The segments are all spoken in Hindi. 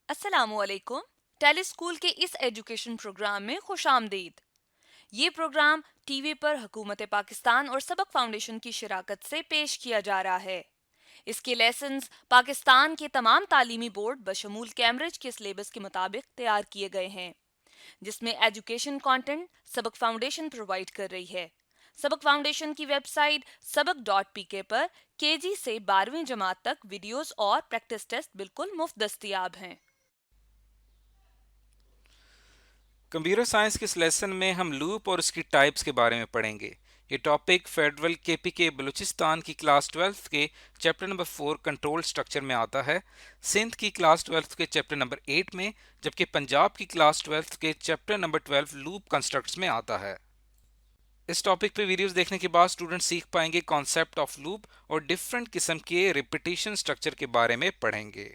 अस्सलामुअलैकुम। टेली स्कूल के इस एजुकेशन प्रोग्राम में खुशामदीद। ये प्रोग्राम टीवी पर हुकूमत पाकिस्तान और सबक फाउंडेशन की शिराकत से पेश किया जा रहा है। इसके लेसन्स पाकिस्तान के तमाम तालीमी बोर्ड बशमूल कैम्ब्रिज के सिलेबस के मुताबिक तैयार किए गए हैं, जिसमें एजुकेशन कंटेंट सबक फाउंडेशन प्रोवाइड कर रही है। सबक फाउंडेशन की वेबसाइट sabak.pk पर केजी से 12वीं जमात तक वीडियोस और प्रैक्टिस टेस्ट बिल्कुल मुफ्त दस्तयाब हैं। कंप्यूटर साइंस के इस लेसन में हम लूप और उसकी टाइप्स के बारे में पढ़ेंगे। ये टॉपिक फेडरल केपीके बलूचिस्तान की क्लास 12 के चैप्टर नंबर 4 कंट्रोल स्ट्रक्चर में आता है, सिंध की क्लास 12 के चैप्टर नंबर 8 में, जबकि पंजाब की क्लास 12 के चैप्टर नंबर 12 लूप कंस्ट्रक्ट्स में आता है। इस टॉपिक पे वीडियोस देखने के बाद स्टूडेंट सीख पाएंगे कॉन्सेप्ट ऑफ लूप और डिफरेंट किस्म के रिपीटिशन स्ट्रक्चर के बारे में पढ़ेंगे।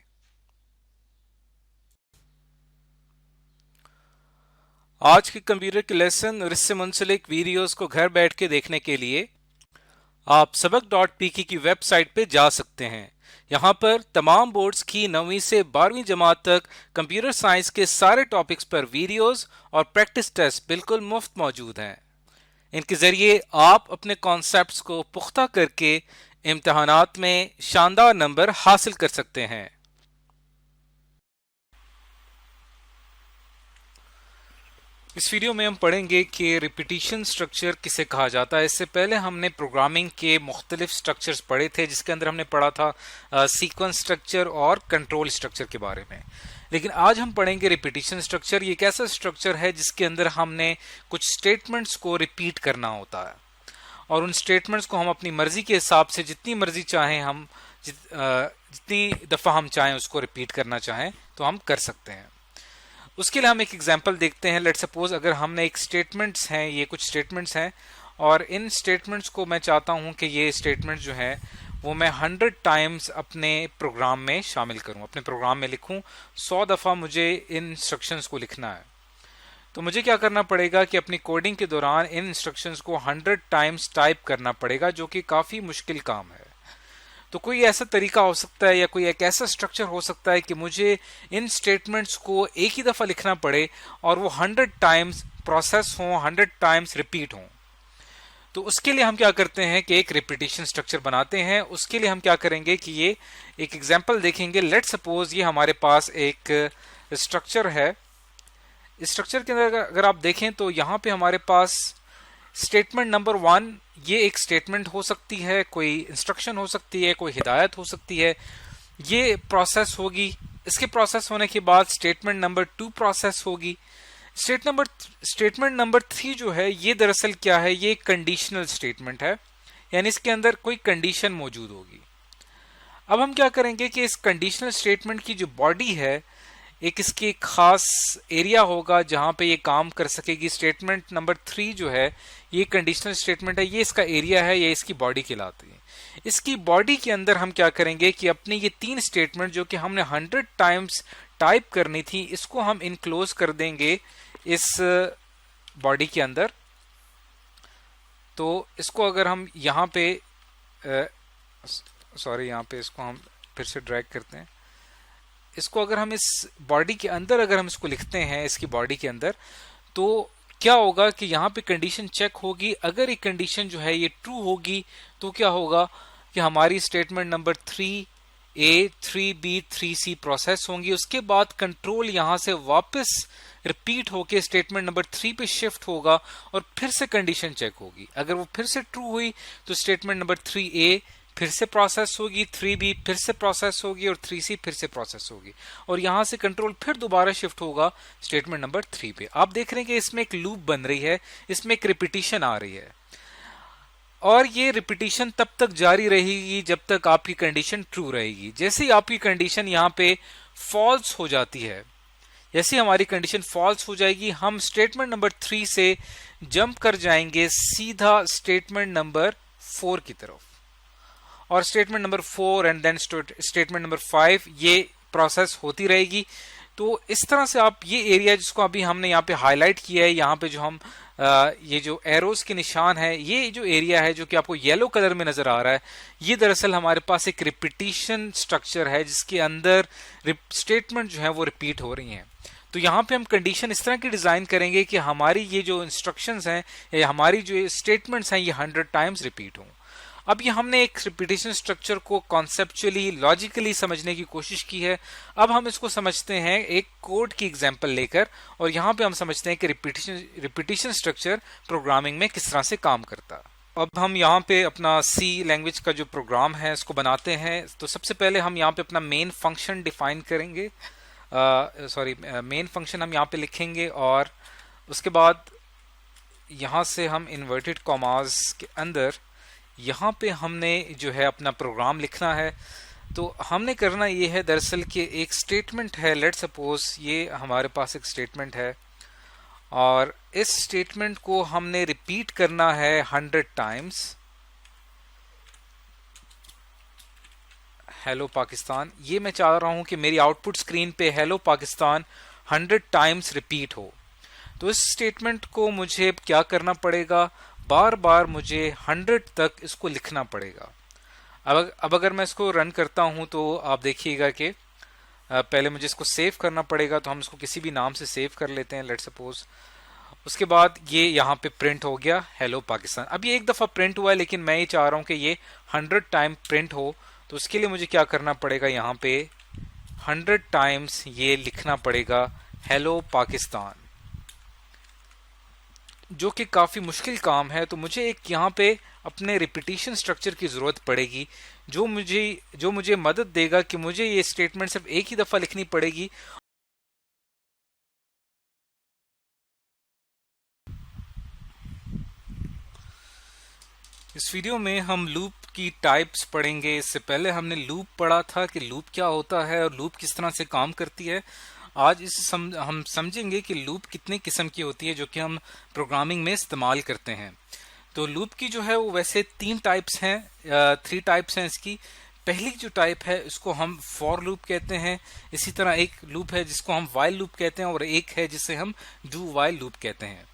आज के कंप्यूटर के लेसन और इससे मुंसलिक वीडियोस को घर बैठ के देखने के लिए आप सबक.pk की वेबसाइट पे जा सकते हैं। यहाँ पर तमाम बोर्ड्स की 9वीं से 12वीं जमात तक कंप्यूटर साइंस के सारे टॉपिक्स पर वीडियोस और प्रैक्टिस टेस्ट बिल्कुल मुफ्त मौजूद हैं। इनके जरिए आप अपने कॉन्सेप्ट्स को पुख्ता करके इम्तहानात में शानदार नंबर हासिल कर सकते हैं। इस वीडियो में हम पढ़ेंगे कि रिपीटिशन स्ट्रक्चर किसे कहा जाता है। इससे पहले हमने प्रोग्रामिंग के मुख्तलिफ स्ट्रक्चर्स पढ़े थे, जिसके अंदर हमने पढ़ा था सीक्वेंस स्ट्रक्चर और कंट्रोल स्ट्रक्चर के बारे में। लेकिन आज हम पढ़ेंगे रिपीटिशन स्ट्रक्चर। ये एक ऐसा स्ट्रक्चर है जिसके अंदर हमने कुछ स्टेटमेंट्स को रिपीट करना होता है और उन स्टेटमेंट्स को हम अपनी मर्जी के हिसाब से जितनी मर्जी चाहें हम जितनी दफ़ा हम चाहें उसको रिपीट करना चाहें तो हम कर सकते हैं। उसके लिए हम एक एग्जांपल देखते हैं। लेट सपोज अगर हमने एक स्टेटमेंट्स हैं, ये कुछ स्टेटमेंट्स हैं और इन स्टेटमेंट्स को मैं चाहता हूं कि ये स्टेटमेंट्स जो है वो मैं 100 टाइम्स अपने प्रोग्राम में शामिल करूं, अपने प्रोग्राम में लिखूं। 100 दफ़ा मुझे इन इंस्ट्रक्शंस को लिखना है। तो मुझे क्या करना पड़ेगा कि अपनी कोडिंग के दौरान इन इंस्ट्रक्शंस को 100 टाइम्स टाइप करना पड़ेगा, जो कि काफ़ी मुश्किल काम है। तो कोई ऐसा तरीका हो सकता है या कोई एक ऐसा स्ट्रक्चर हो सकता है कि मुझे इन स्टेटमेंट्स को एक ही दफ़ा लिखना पड़े और वो 100 टाइम्स प्रोसेस हों, 100 टाइम्स रिपीट हों। तो उसके लिए हम क्या करते हैं कि एक रिपीटिशन स्ट्रक्चर बनाते हैं। उसके लिए हम क्या करेंगे कि ये एक एग्जाम्पल देखेंगे। लेट सपोज ये हमारे पास एक स्ट्रक्चर है। इस स्ट्रक्चर के अंदर अगर आप देखें तो यहाँ पे हमारे पास स्टेटमेंट नंबर 1 ये एक स्टेटमेंट हो सकती है, कोई इंस्ट्रक्शन हो सकती है, कोई हिदायत हो सकती है। ये प्रोसेस होगी। इसके प्रोसेस होने के बाद स्टेटमेंट नंबर 2 प्रोसेस होगी। स्टेटमेंट नंबर 3 जो है ये दरअसल क्या है, ये कंडीशनल स्टेटमेंट है, यानी इसके अंदर कोई कंडीशन मौजूद होगी। अब हम क्या करेंगे कि इस कंडीशनल स्टेटमेंट की जो बॉडी है, एक इसकी खास एरिया होगा जहां पे ये काम कर सकेगी। स्टेटमेंट नंबर 3 जो है ये कंडीशनल स्टेटमेंट है, ये इसका एरिया है, ये इसकी बॉडी कहलाती है। इसकी बॉडी के अंदर हम क्या करेंगे कि अपनी ये 3 स्टेटमेंट जो कि हमने 100 टाइम्स टाइप करनी थी, इसको हम इनक्लोज कर देंगे इस बॉडी के अंदर। तो इसको अगर हम यहाँ पे यहाँ पे इसको हम फिर से ड्रैग करते हैं। इसको अगर हम इस बॉडी के अंदर अगर हम इसको लिखते हैं, इसकी बॉडी के अंदर, तो क्या होगा कि यहाँ पे कंडीशन चेक होगी। अगर ये कंडीशन जो है ये ट्रू होगी तो क्या होगा कि हमारी statement number 3A 3B 3C process होंगी। उसके बाद कंट्रोल यहाँ से वापस रिपीट होके स्टेटमेंट नंबर 3 पे शिफ्ट होगा और फिर से कंडीशन चेक होगी। अगर वो फिर से ट्रू हुई तो स्टेटमेंट नंबर 3A फिर से प्रोसेस होगी, 3B फिर से प्रोसेस होगी और 3C फिर से प्रोसेस होगी और यहां से कंट्रोल फिर दोबारा शिफ्ट होगा स्टेटमेंट नंबर 3 पे। आप देख रहे हैं कि इसमें एक लूप बन रही है, इसमें एक रिपीटिशन आ रही है और ये रिपीटिशन तब तक जारी रहेगी जब तक आपकी कंडीशन ट्रू रहेगी। जैसे ही आपकी कंडीशन यहाँ पे फॉल्स हो जाती है, जैसे हमारी कंडीशन फॉल्स हो जाएगी, हम स्टेटमेंट नंबर 3 से जंप कर जाएंगे सीधा स्टेटमेंट नंबर 4 की तरफ और statement number 4 and then statement number 5 ये प्रोसेस होती रहेगी। तो इस तरह से आप ये एरिया जिसको अभी हमने यहाँ पे हाईलाइट किया है, यहाँ पे जो हम ये जो एरोज के निशान है, ये जो एरिया है जो कि आपको येलो कलर में नजर आ रहा है, ये दरअसल हमारे पास एक रिपीटिशन स्ट्रक्चर है जिसके अंदर स्टेटमेंट जो है वो रिपीट हो रही हैं। तो यहाँ पे हम कंडीशन इस तरह की डिजाइन करेंगे कि हमारी ये जो इंस्ट्रक्शंस हैं या हमारी जो स्टेटमेंट्स हैं ये 100 टाइम्स रिपीट हों। अब ये हमने एक रिपीटिशन स्ट्रक्चर को कॉन्सेप्चुअली लॉजिकली समझने की कोशिश की है। अब हम इसको समझते हैं एक कोड की एग्जांपल लेकर, और यहाँ पे हम समझते हैं कि रिपीटिशन स्ट्रक्चर प्रोग्रामिंग में किस तरह से काम करता है। अब हम यहाँ पे अपना सी लैंग्वेज का जो प्रोग्राम है इसको बनाते हैं। तो सबसे पहले हम यहाँ पे अपना मेन फंक्शन डिफाइन करेंगे, मेन फंक्शन हम यहाँ पे लिखेंगे, और उसके बाद यहाँ से हम इन्वर्टेड कॉमास के अंदर यहाँ पे हमने जो है अपना प्रोग्राम लिखना है। तो हमने करना ये है दरअसल कि एक स्टेटमेंट है, लेट सपोज ये हमारे पास एक स्टेटमेंट है, और इस स्टेटमेंट को हमने रिपीट करना है 100 टाइम्स। हेलो पाकिस्तान, ये मैं चाह रहा हूं कि मेरी आउटपुट स्क्रीन पे हेलो पाकिस्तान 100 टाइम्स रिपीट हो। तो इस स्टेटमेंट को मुझे क्या करना पड़ेगा, बार बार मुझे 100 तक इसको लिखना पड़ेगा। अब अगर मैं इसको रन करता हूं तो आप देखिएगा कि पहले मुझे इसको सेव करना पड़ेगा। तो हम इसको किसी भी नाम से सेव कर लेते हैं, लेट सपोज। उसके बाद ये यहाँ पे प्रिंट हो गया हेलो पाकिस्तान। अब ये एक दफ़ा प्रिंट हुआ है, लेकिन मैं ये चाह रहा हूँ कि ये 100 टाइम प्रिंट हो। तो उसके लिए मुझे क्या करना पड़ेगा, यहाँ पे 100 टाइम्स ये लिखना पड़ेगा हेलो पाकिस्तान, जो कि काफ़ी मुश्किल काम है। तो मुझे एक यहाँ पे अपने रिपीटिशन स्ट्रक्चर की ज़रूरत पड़ेगी जो मुझे मदद देगा कि मुझे ये स्टेटमेंट सिर्फ एक ही दफ़ा लिखनी पड़ेगी। इस वीडियो में हम लूप की टाइप्स पढ़ेंगे। इससे पहले हमने लूप पढ़ा था कि लूप क्या होता है और लूप किस तरह से काम करती है। आज हम समझेंगे कि लूप कितने किस्म की होती है जो कि हम प्रोग्रामिंग में इस्तेमाल करते हैं। तो लूप की जो है वो वैसे 3 टाइप्स हैं, 3 टाइप्स हैं इसकी। पहली जो टाइप है इसको हम फॉर लूप कहते हैं। इसी तरह एक लूप है जिसको हम वाइल लूप कहते हैं, और एक है जिसे हम डू वाइल लूप कहते हैं।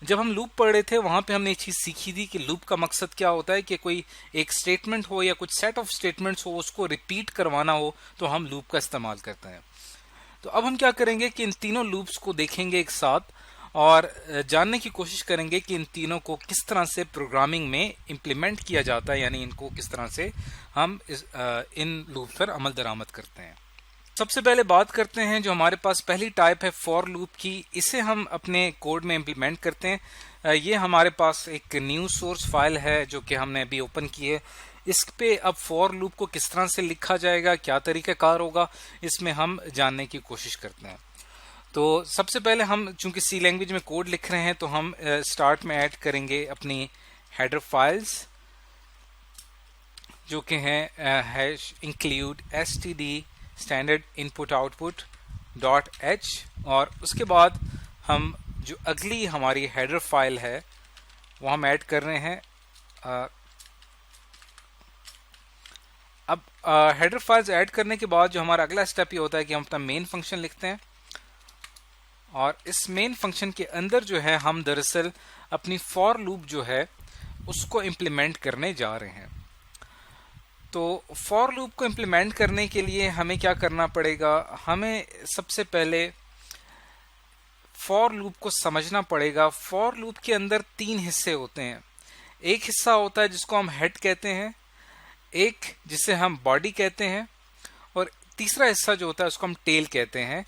जब हम लूप पढ़ रहे थे वहां पे हमने एक चीज सीखी थी कि लूप का मकसद क्या होता है, कि कोई एक स्टेटमेंट हो या कुछ सेट ऑफ स्टेटमेंट्स हो, उसको रिपीट करवाना हो तो हम लूप का इस्तेमाल करते हैं। तो अब हम क्या करेंगे कि इन तीनों लूप्स को देखेंगे एक साथ और जानने की कोशिश करेंगे कि इन तीनों को किस तरह से प्रोग्रामिंग में इम्प्लीमेंट किया जाता है, यानी इनको किस तरह से हम इन लूप पर अमल दरामद करते हैं। सबसे पहले बात करते हैं जो हमारे पास पहली टाइप है फॉर लूप की। इसे हम अपने कोड में इम्प्लीमेंट करते हैं। ये हमारे पास एक न्यू सोर्स फाइल है जो कि हमने अभी ओपन की है। इस पे अब फॉर लूप को किस तरह से लिखा जाएगा, क्या तरीकाकार होगा, इसमें हम जानने की कोशिश करते हैं। तो सबसे पहले हम चूंकि सी लैंग्वेज में कोड लिख रहे हैं तो हम स्टार्ट में ऐड करेंगे अपनी हेडर फाइल्स जो कि हैं hash include std standard input output .h, और उसके बाद हम जो अगली हमारी हेडर फाइल है वो हम ऐड कर रहे हैं। अब हेडर फाइल्स ऐड करने के बाद जो हमारा अगला स्टेप ये होता है कि हम अपना मेन फंक्शन लिखते हैं, और इस मेन फंक्शन के अंदर जो है हम दरअसल अपनी फॉर लूप जो है उसको इम्प्लीमेंट करने जा रहे हैं। तो फॉर लूप को इम्प्लीमेंट करने के लिए हमें क्या करना पड़ेगा, हमें सबसे पहले फॉर लूप को समझना पड़ेगा। फॉर लूप के अंदर 3 हिस्से होते हैं। एक हिस्सा होता है जिसको हम हेड कहते हैं, एक जिसे हम बॉडी कहते हैं, और तीसरा हिस्सा जो होता है उसको हम टेल कहते हैं।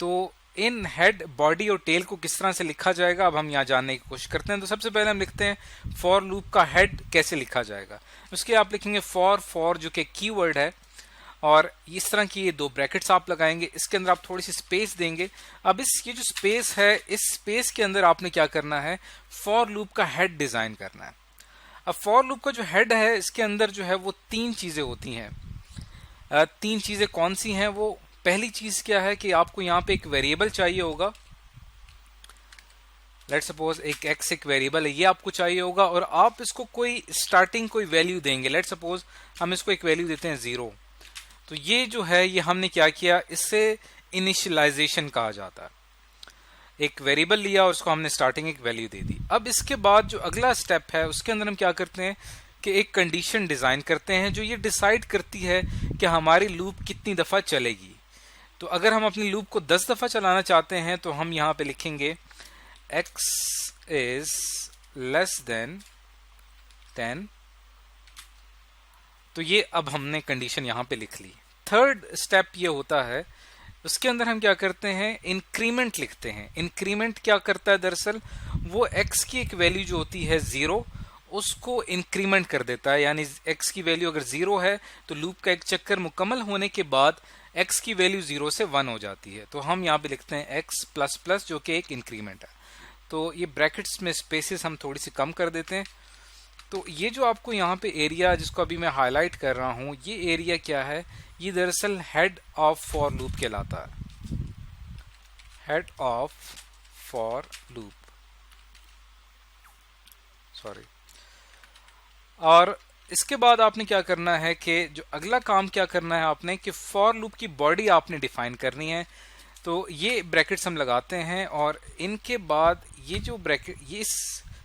तो इन हेड, बॉडी और टेल को किस तरह से लिखा जाएगा अब हम यहाँ जानने की कोशिश करते हैं। तो सबसे पहले हम लिखते हैं फॉर लूप का हेड कैसे लिखा जाएगा। उसके आप लिखेंगे फॉर जो कि कीवर्ड है, और इस तरह की ये 2 ब्रैकेट्स आप लगाएंगे। इसके अंदर आप थोड़ी सी स्पेस देंगे। अब ये जो स्पेस है, इस स्पेस के अंदर आपने क्या करना है, फॉर लूप का हेड डिजाइन करना है। अब फॉर लूप का जो हेड है इसके अंदर जो है वो 3 चीजें होती हैं। 3 चीजें कौन सी हैं वो, पहली चीज क्या है कि आपको यहाँ पे एक वेरिएबल चाहिए होगा। लेट्स सपोज एक x एक वेरिएबल है, ये आपको चाहिए होगा, और आप इसको कोई स्टार्टिंग कोई वैल्यू देंगे। लेट्स सपोज हम इसको एक वैल्यू देते हैं 0। तो ये जो है ये हमने क्या किया, इससे इनिशियलाइजेशन कहा जाता है। एक वेरिएबल लिया और उसको हमने स्टार्टिंग एक वैल्यू दे दी। अब इसके बाद जो अगला स्टेप है उसके अंदर हम क्या करते हैं कि एक कंडीशन डिजाइन करते हैं जो ये डिसाइड करती है कि हमारी लूप कितनी दफा चलेगी। तो अगर हम अपनी लूप को 10 दफा चलाना चाहते हैं तो हम यहाँ पे लिखेंगे x इज लेस देन 10। तो ये अब हमने कंडीशन यहाँ पे लिख ली। थर्ड स्टेप ये होता है, उसके अंदर हम क्या करते हैं, इंक्रीमेंट लिखते हैं। इंक्रीमेंट क्या करता है, दरअसल वो x की एक वैल्यू जो होती है 0 उसको इंक्रीमेंट कर देता है। यानी x की वैल्यू अगर 0 है तो लूप का एक चक्कर मुकम्मल होने के बाद x की वैल्यू 0 से 1 हो जाती है। तो हम यहाँ पे लिखते हैं x प्लस प्लस, जो कि एक इंक्रीमेंट है। तो ये ब्रैकेट्स में स्पेसेस हम थोड़ी सी कम कर देते हैं। तो ये जो आपको यहाँ पे एरिया जिसको अभी मैं हाईलाइट कर रहा हूँ, ये एरिया क्या है, ये दरअसल हेड ऑफ फॉर लूप कहलाता है। Head of for loop, sorry. और इसके बाद आपने क्या करना है कि जो अगला काम क्या करना है आपने कि फॉर लूप की बॉडी आपने डिफाइन करनी है। तो ये ब्रैकेट्स हम लगाते हैं और इनके बाद ये जो ब्रैकेट, ये इस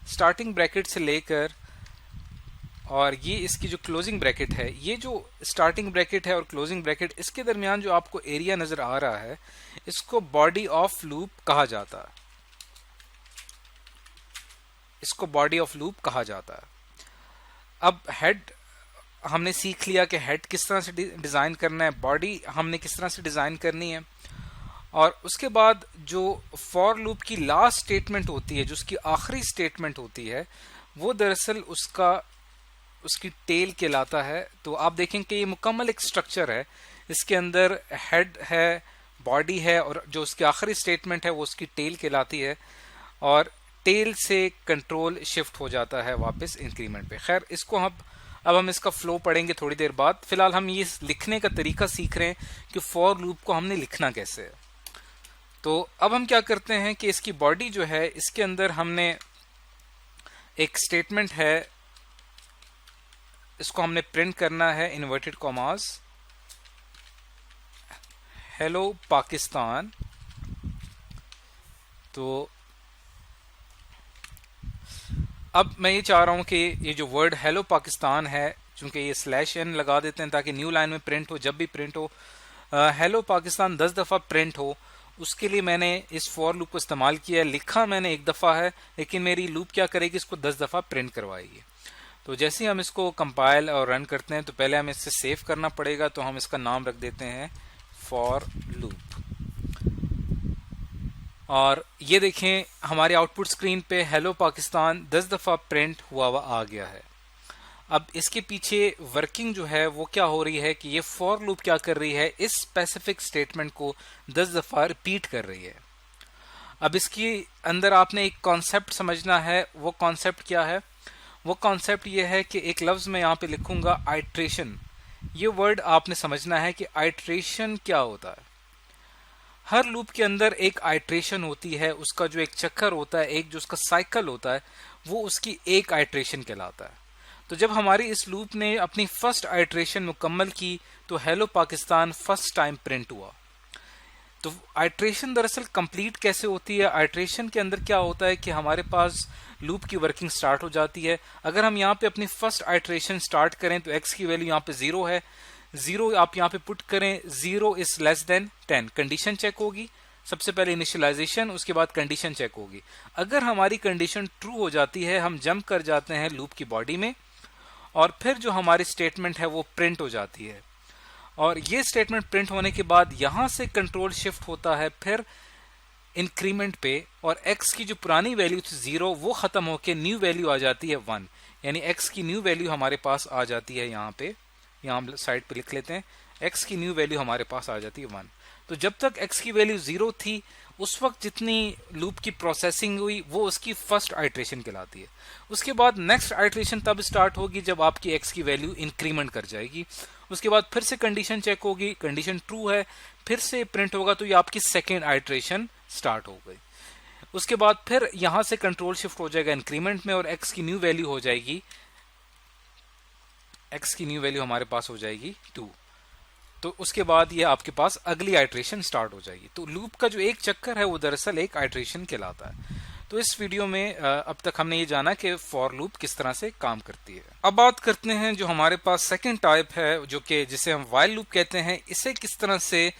स्टार्टिंग ब्रैकेट से लेकर और ये इसकी जो क्लोजिंग ब्रैकेट है, ये जो स्टार्टिंग ब्रैकेट है और क्लोजिंग ब्रैकेट, इसके दरमियान जो आपको एरिया नजर आ रहा है इसको बॉडी ऑफ लूप कहा जाता है। इसको बॉडी ऑफ लूप कहा जाता है। अब हेड हमने सीख लिया कि हेड किस तरह से डिजाइन करना है, बॉडी हमने किस तरह से डिजाइन करनी है। और उसके बाद जो फॉर लूप की लास्ट स्टेटमेंट होती है, जो उसकी आखिरी स्टेटमेंट होती है, वो दरअसल उसकी टेल कहलाता है। तो आप देखें कि ये मुकम्मल एक स्ट्रक्चर है। इसके अंदर हेड है, बॉडी है और जो उसकी आखिरी स्टेटमेंट है वो उसकी टेल कहलाती है। और टेल से कंट्रोल शिफ्ट हो जाता है वापस इंक्रीमेंट पे। खैर, इसको अब हम इसका फ्लो पढ़ेंगे थोड़ी देर बाद। फिलहाल हम ये लिखने का तरीका सीख रहे हैं कि फॉर लूप को हमने लिखना कैसे है। तो अब हम क्या करते हैं कि इसकी बॉडी जो है, इसके अंदर हमने एक स्टेटमेंट है, इसको हमने प्रिंट करना है इन्वर्टेड कॉमास, हेलो पाकिस्तान। तो अब मैं ये चाह रहा हूं कि ये जो वर्ड हेलो पाकिस्तान है, चूंकि ये /n लगा देते हैं ताकि न्यू लाइन में प्रिंट हो, जब भी प्रिंट हो हेलो पाकिस्तान 10 दफा प्रिंट हो। उसके लिए मैंने इस फॉर लूप को इस्तेमाल किया है। लिखा मैंने एक दफा है, लेकिन मेरी लूप क्या करेगी, इसको 10 दफा प्रिंट करवाएगी। तो जैसे ही हम इसको कंपाइल और रन करते हैं तो पहले हमें इससे सेव करना पड़ेगा। तो हम इसका नाम रख देते हैं फॉर लूप। और ये देखें हमारे आउटपुट स्क्रीन पे हेलो पाकिस्तान 10 दफा प्रिंट हुआ आ गया है। अब इसके पीछे वर्किंग जो है वो क्या हो रही है कि ये फॉर लूप क्या कर रही है, इस स्पेसिफिक स्टेटमेंट को 10 दफा रिपीट कर रही है। अब इसके अंदर आपने एक कॉन्सेप्ट समझना है। वो कॉन्सेप्ट क्या है, वो कॉन्सेप्ट ये है कि एक लफ्ज मैं यहाँ पे लिखूंगा आइट्रेशन। ये वर्ड आपने समझना है कि आइट्रेशन क्या होता है। हर लूप के अंदर एक आइट्रेशन होती है, उसका जो एक चक्कर होता है, एक जो उसका साइकिल होता है, वो उसकी एक आइट्रेशन कहलाता है। तो जब हमारी इस लूप ने अपनी फर्स्ट आइट्रेशन मुकम्मल की तो hello Pakistan first time print हुआ। तो आइट्रेशन दरअसल कंप्लीट कैसे होती है, आइट्रेशन के अंदर क्या होता है कि हमारे पास लूप की वर्किंग स्टार्ट हो जाती है। अगर हम यहाँ पे अपनी फर्स्ट आइट्रेशन स्टार्ट करें तो x की वैल्यू यहाँ पे 0 है, 0 आप यहाँ पे पुट करें, 0 is less than 10, condition check होगी। सबसे पहले इनिशियलाइजेशन, उसके बाद कंडीशन चेक होगी। अगर हमारी कंडीशन ट्रू हो जाती है, हम जंप कर जाते हैं लूप की बॉडी में और फिर जो हमारी स्टेटमेंट है वो प्रिंट हो जाती है। और ये स्टेटमेंट प्रिंट होने के बाद यहां से कंट्रोल शिफ्ट होता है फिर इंक्रीमेंट पे, और x की जो पुरानी वैल्यू थी 0 वो खत्म होके न्यू वैल्यू आ जाती है 1। यानी x की न्यू वैल्यू हमारे पास आ जाती है यहाँ पे, यहाँ हम साइड पे लिख लेते हैं, x की न्यू वैल्यू हमारे पास आ जाती है 1। तो जब तक x की वैल्यू 0 थी उस वक्त जितनी लूप की प्रोसेसिंग हुई वो उसकी फर्स्ट आइट्रेशन कहलाती है। उसके बाद नेक्स्ट आइट्रेशन तब स्टार्ट होगी जब आपकी x की वैल्यू इंक्रीमेंट कर जाएगी। उसके बाद फिर से कंडीशन चेक होगी, कंडीशन ट्रू है, फिर से प्रिंट होगा, तो ये आपकी सेकेंड आइट्रेशन स्टार्ट हो गई। उसके बाद फिर यहां से कंट्रोल शिफ्ट हो जाएगा इंक्रीमेंट में और x की न्यू वैल्यू हो जाएगी, x की न्यू वैल्यू हमारे पास हो जाएगी 2। तो उसके बाद ये आपके पास अगली आइट्रेशन स्टार्ट हो जाएगी। तो लूप का जो एक चक्कर है वो दरअसल एक आइट्रेशन कहलाता है। तो इस वीडियो में अब तक हमने ये जाना कि फॉर लूप किस तरह से काम करती है। अब बात करते हैं जो हमारे पास सेकंड टाइप है, जो कि जिसे हम व्हाइल लूप कहते हैं। इसे किस तरह से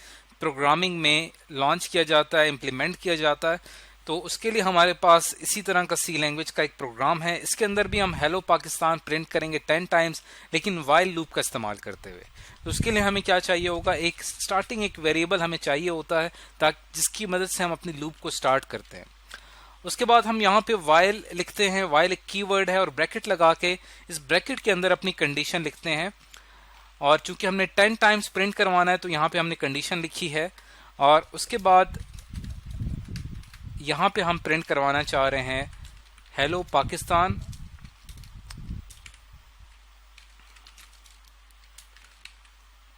प्रोग्रामिंग में लॉन्च किया जाता है, इम्प्लीमेंट किया जाता है। तो उसके लिए हमारे पास इसी तरह का सी लैंग्वेज का एक प्रोग्राम है। इसके अंदर भी हम हेलो पाकिस्तान प्रिंट करेंगे 10 टाइम्स, लेकिन व्हाइल लूप का इस्तेमाल करते हुए। तो उसके लिए हमें क्या चाहिए होगा, एक स्टार्टिंग एक वेरिएबल हमें चाहिए होता है, ताकि जिसकी मदद से हम अपनी लूप को स्टार्ट करते हैं। उसके बाद हम यहाँ पे व्हाइल लिखते हैं। व्हाइल एक कीवर्ड है और ब्रैकेट लगा के इस ब्रैकेट के अंदर अपनी कंडीशन लिखते हैं। और चूंकि हमने 10 टाइम्स प्रिंट करवाना है तो यहाँ पे हमने कंडीशन लिखी है। और उसके बाद यहाँ पे हम प्रिंट करवाना चाह रहे हैं हेलो पाकिस्तान।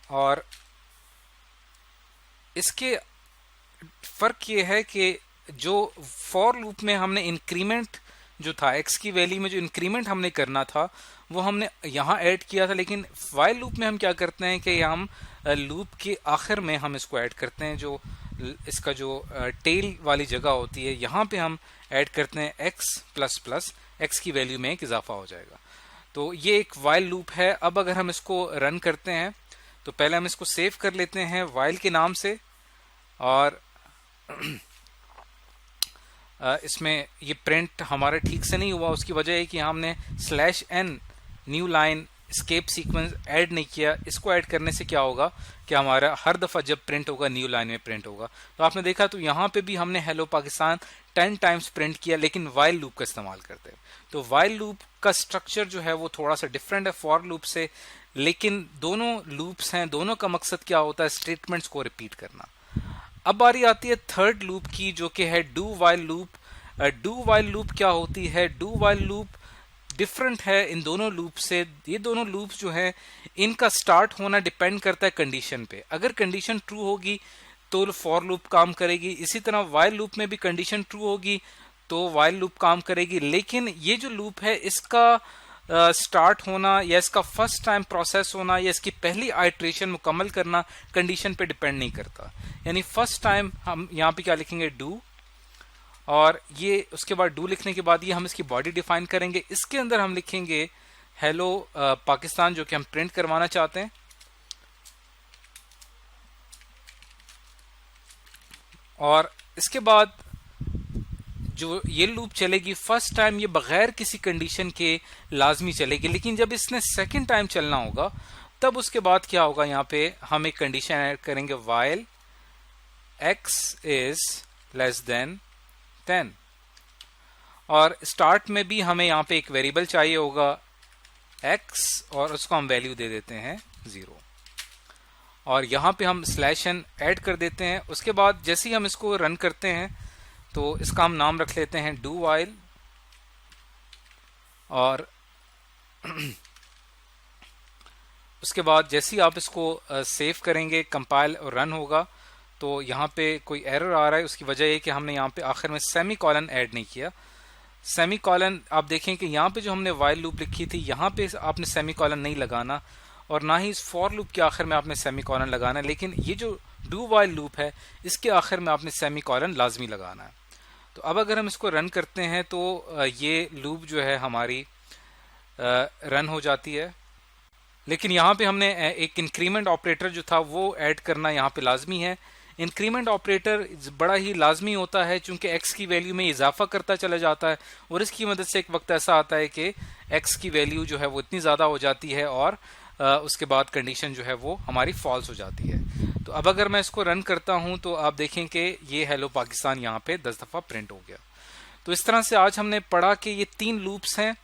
और इसके फर्क ये है कि जो फॉर लूप में हमने इंक्रीमेंट जो था, एक्स की वैल्यू में जो इंक्रीमेंट हमने करना था वो हमने यहाँ ऐड किया था, लेकिन व्हाइल लूप में हम क्या करते हैं कि हम लूप के आखिर में हम इसको ऐड करते हैं। जो इसका जो टेल वाली जगह होती है यहाँ पे हम ऐड करते हैं एक्स प्लस प्लस, एक्स की वैल्यू में एक इजाफा हो जाएगा। तो ये एक व्हाइल लूप है। अब अगर हम इसको रन करते हैं तो पहले हम इसको सेव कर लेते हैं व्हाइल के नाम से। और इसमें ये प्रिंट हमारा ठीक से नहीं हुआ, उसकी वजह है कि हमने /n new line escape sequence add नहीं किया। इसको ऐड करने से क्या होगा कि हमारा हर दफ़ा जब प्रिंट होगा न्यू लाइन में प्रिंट होगा। तो आपने देखा तो यहाँ पे भी हमने हेलो पाकिस्तान 10 टाइम्स प्रिंट किया, लेकिन व्हाइल लूप का इस्तेमाल करते हैं। तो व्हाइल लूप का स्ट्रक्चर जो है वो थोड़ा सा डिफरेंट है फॉर लूप से, लेकिन दोनों लूप्स हैं, दोनों का मकसद क्या होता है, स्टेटमेंट्स को रिपीट करना। अब बारी आती है थर्ड लूप की, जो कि है do while loop. Do while loop क्या होती है? डू व्हाइल लूप डिफरेंट है इन दोनों लूप से। ये दोनों लूप्स जो है इनका स्टार्ट होना डिपेंड करता है कंडीशन पे। अगर कंडीशन ट्रू होगी तो फॉर लूप काम करेगी, इसी तरह व्हाइल लूप में भी कंडीशन ट्रू होगी तो व्हाइल लूप काम करेगी। लेकिन ये जो लूप है इसका स्टार्ट होना या इसका फर्स्ट टाइम प्रोसेस होना या इसकी पहली आइट्रेशन मुकम्मल करना कंडीशन पे डिपेंड नहीं करता। यानी फर्स्ट टाइम हम यहाँ पे क्या लिखेंगे, डू, और ये उसके बाद डू लिखने के बाद ये हम इसकी बॉडी डिफाइन करेंगे। इसके अंदर हम लिखेंगे हेलो पाकिस्तान, जो कि हम प्रिंट करवाना चाहते हैं। और इसके बाद जो ये लूप चलेगी फर्स्ट टाइम ये बगैर किसी कंडीशन के लाजमी चलेगी, लेकिन जब इसने सेकंड टाइम चलना होगा तब उसके बाद क्या होगा, यहाँ पे हम एक कंडीशन ऐड करेंगे while x is less than 10। और स्टार्ट में भी हमें यहाँ पे एक वेरिएबल चाहिए होगा x और उसको हम वैल्यू दे देते हैं 0। और यहाँ पे हम /n ऐड कर देते हैं। उसके बाद जैसे ही हम इसको रन करते हैं तो इसका हम नाम रख लेते हैं डू व्हाइल। और उसके बाद जैसे ही आप इसको सेव करेंगे, कंपाइल और रन होगा, तो यहाँ पे कोई एरर आ रहा है। उसकी वजह है कि हमने यहाँ पे आखिर में सेमी कॉलन ऐड नहीं किया। सेमी कॉलन आप देखें कि यहाँ पे जो हमने व्हाइल लूप लिखी थी यहाँ पे आपने सेमी कॉलन नहीं लगाना, और ना ही इस फॉर लूप के आखिर में आपने सेमी कॉलन लगाना है। लेकिन ये जो डू व्हाइल लूप है इसके आखिर में आपने सेमी कॉलन लाजमी लगाना है। तो अब अगर हम इसको रन करते हैं तो ये लूप जो है हमारी रन हो जाती है। लेकिन यहाँ पे हमने एक इंक्रीमेंट ऑपरेटर जो था वो ऐड करना यहाँ पे लाजमी है। इंक्रीमेंट ऑपरेटर बड़ा ही लाजमी होता है चूंकि x की वैल्यू में इजाफा करता चला जाता है, और इसकी मदद से एक वक्त ऐसा आता है कि x की वैल्यू जो है वो इतनी ज़्यादा हो जाती है और उसके बाद कंडीशन जो है वो हमारी फॉल्स हो जाती है। तो अब अगर मैं इसको रन करता हूं तो आप देखें कि ये हेलो पाकिस्तान यहाँ पे 10 दफ़ा प्रिंट हो गया। तो इस तरह से आज हमने पढ़ा कि ये 3 लूप्स हैं,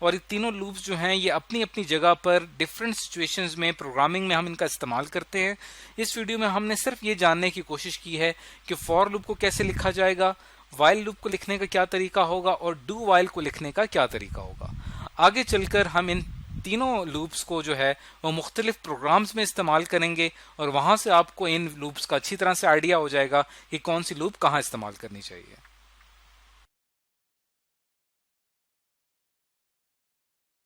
और ये तीनों लूप्स जो हैं ये अपनी अपनी जगह पर डिफरेंट सिचुएशंस में प्रोग्रामिंग में हम इनका इस्तेमाल करते हैं। इस वीडियो में हमने सिर्फ ये जानने की कोशिश की है कि फॉर लूप को कैसे लिखा जाएगा, व्हाइल लूप को लिखने का क्या तरीका होगा और डू व्हाइल को लिखने का क्या तरीका होगा। आगे चलकर हम इन तीनों लूप्स को जो है वो मुख्तलिफ प्रोग्राम्स में इस्तेमाल करेंगे, और वहां से आपको इन लूप्स का अच्छी तरह से आइडिया हो जाएगा कि कौन सी लूप कहाँ इस्तेमाल करनी चाहिए।